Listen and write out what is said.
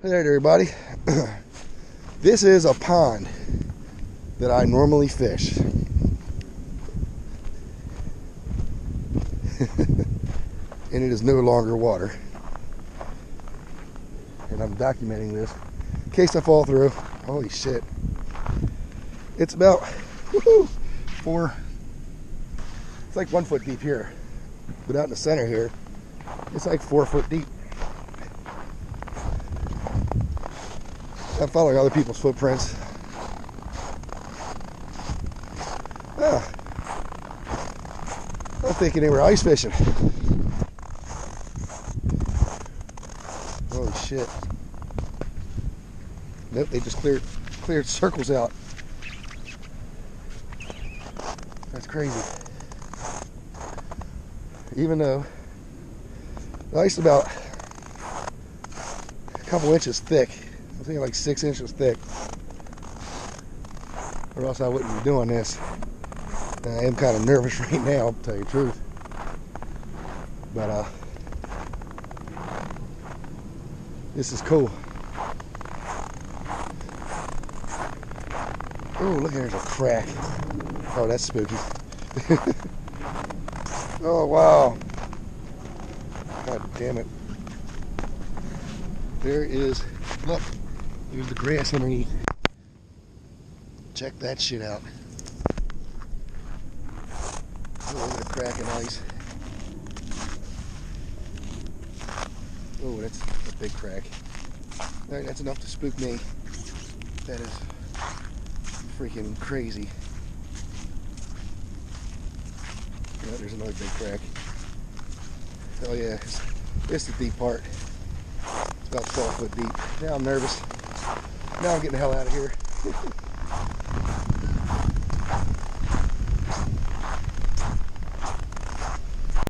Hey there, everybody. This is a pond that I normally fish. And it is no longer water. And I'm documenting this in case I fall through. Holy shit. It's about it's like 1 foot deep here. But out in the center here, it's like 4 foot deep. I'm following other people's footprints. I'm thinking they were ice fishing. Holy shit. Nope, they just cleared circles out. That's crazy. Even though the ice is about a couple inches thick. I think like 6 inches thick, or else I wouldn't be doing this. And I am kind of nervous right now, to tell you the truth. But this is cool. Oh, look, there's a crack. Oh, that's spooky. Oh, wow. God damn it. There is, look. There's the grass underneath. Check that shit out. Oh, look at the crack in ice. Oh, that's a big crack. Alright, that's enough to spook me. That is freaking crazy. Oh, there's another big crack. Oh yeah, this is the deep part. It's about 12 foot deep. Now I'm nervous. Now I'm getting the hell out of here.